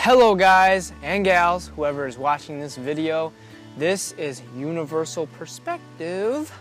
Hello guys and gals, whoever is watching this video. This is Universal Perspective.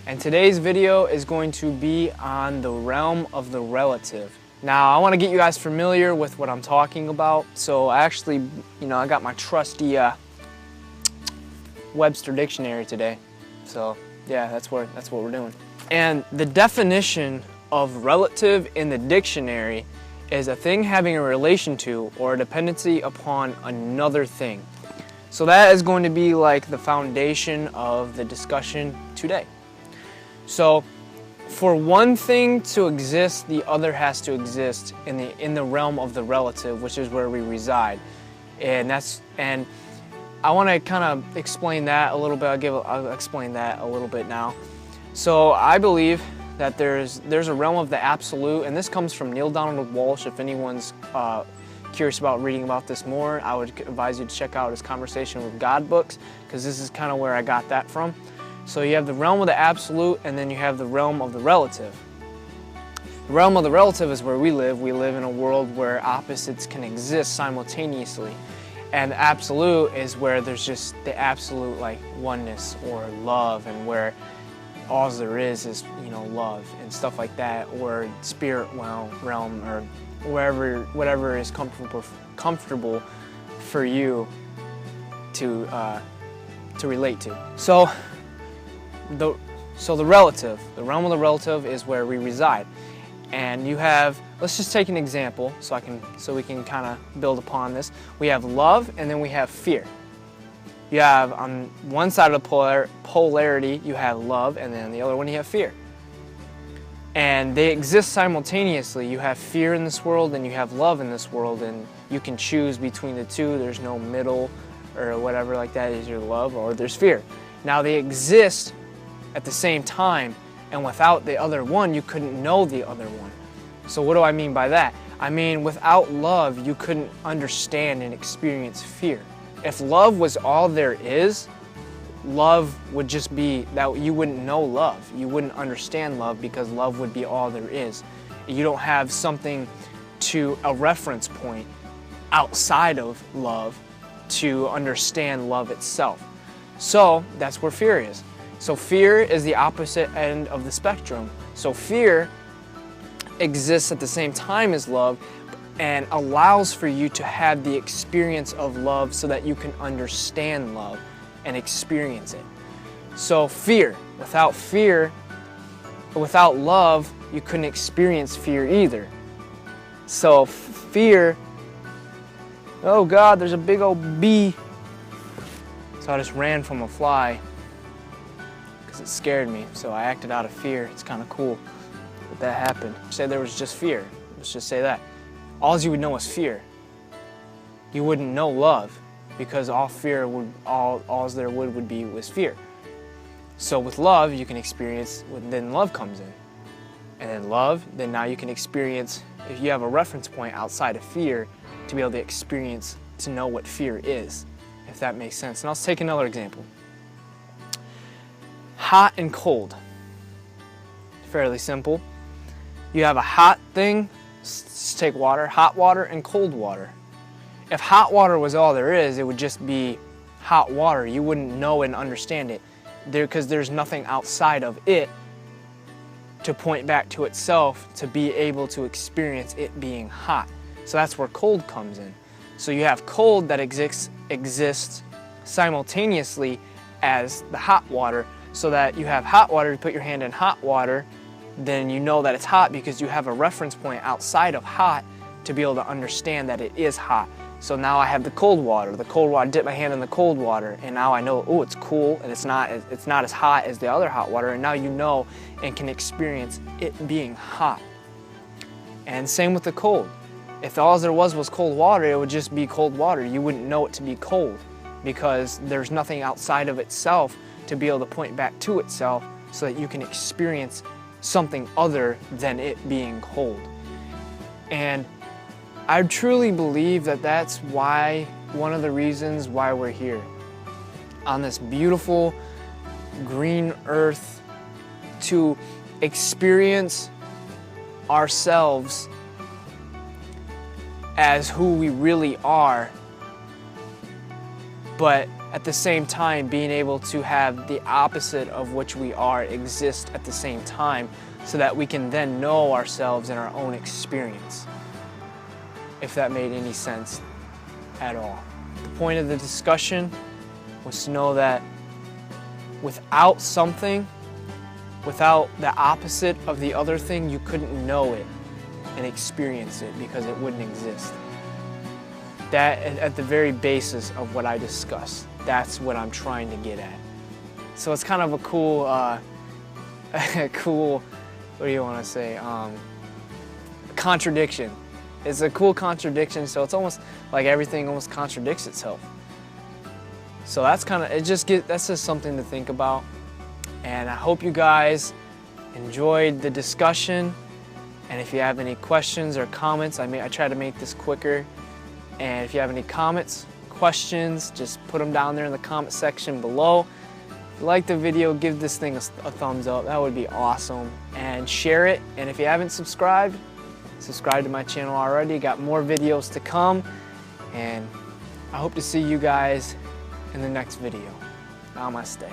And today's video is going to be on the realm of the relative. Now, I want to get you guys familiar with what I'm talking about. So I actually, I got my trusty Webster dictionary today. So yeah, that's what we're doing. And the definition of relative in the dictionary is a thing having a relation to or a dependency upon another thing. So that is going to be like the foundation of the discussion today. So, for one thing to exist, the other has to exist in the realm of the relative, which is where we reside, and I want to kind of explain that a little bit. I'll explain that a little bit now. So I believe that there's a realm of the absolute, and this comes from Neil Donald Walsh. If anyone's curious about reading about this more, I would advise you to check out his Conversation with God books, because this is kind of where I got that from. So you have the realm of the absolute, and then you have the realm of the relative. The realm of the relative is where we live. We live in a world where opposites can exist simultaneously. And the absolute is where there's just the absolute like oneness or love, and where all there is love and stuff like that, or spirit realm, or whatever is comfortable for you to relate to. So the relative, the realm of the relative is where we reside. And you have, let's just take an example so we can kind of build upon this. We have love, and then we have fear. You have on one side of the polarity, you have love, and then on the other one you have fear. And they exist simultaneously. You have fear in this world and you have love in this world, and you can choose between the two. There's no middle or whatever like that. Is your love or there's fear. Now they exist at the same time, and without the other one, you couldn't know the other one. So what do I mean by that? I mean, without love, you couldn't understand and experience fear. If love was all there is, love would just be that you wouldn't know love. You wouldn't understand love, because love would be all there is. You don't have something a reference point outside of love to understand love itself. So that's where fear is. So fear is the opposite end of the spectrum. So fear exists at the same time as love, and allows for you to have the experience of love so that you can understand love and experience it. So fear, without love, you couldn't experience fear either. So fear, oh God, there's a big old bee. So I just ran from a fly because it scared me. So I acted out of fear. It's kind of cool that happened. Say there was just fear. Let's just say that. All you would know is fear. You wouldn't know love, because all there would be was fear. So with love, you can experience, then love comes in. And then love, then now you can experience, if you have a reference point outside of fear, to be able to experience, to know what fear is, if that makes sense. And I'll take another example. Hot and cold. Fairly simple. You have a hot thing, let's take water, hot water and cold water. If hot water was all there is, it would just be hot water. You wouldn't know and understand it, because there's nothing outside of it to point back to itself to be able to experience it being hot. So that's where cold comes in. So you have cold that exists simultaneously as the hot water, so that you have hot water, you put your hand in hot water, then you know that it's hot because you have a reference point outside of hot to be able to understand that it is hot. So now I have the cold water. The cold water, I dip my hand in the cold water, and now I know, oh, it's cool, and it's not as hot as the other hot water, and now you know and can experience it being hot. And same with the cold. If all there was cold water, it would just be cold water. You wouldn't know it to be cold because there's nothing outside of itself to be able to point back to itself so that you can experience something other than it being cold. And I truly believe that that's why, one of the reasons why we're here on this beautiful green earth, to experience ourselves as who we really are, but at the same time being able to have the opposite of which we are exist at the same time, so that we can then know ourselves in our own experience, if that made any sense at all. The point of the discussion was to know that without something, without the opposite of the other thing, you couldn't know it and experience it because it wouldn't exist. That, at the very basis of what I discussed, that's what I'm trying to get at. So it's kind of a cool, what do you want to say, contradiction. It's a cool contradiction, so it's almost like everything almost contradicts itself. So that's kind of, that's just something to think about. And I hope you guys enjoyed the discussion. And if you have any questions or comments, I try to make this quicker. And if you have any comments, questions, just put them down there in the comment section below. If you like the video, give this thing a thumbs up. That would be awesome. And share it. And if you haven't subscribed, subscribe to my channel already. Got more videos to come. And I hope to see you guys in the next video. Namaste.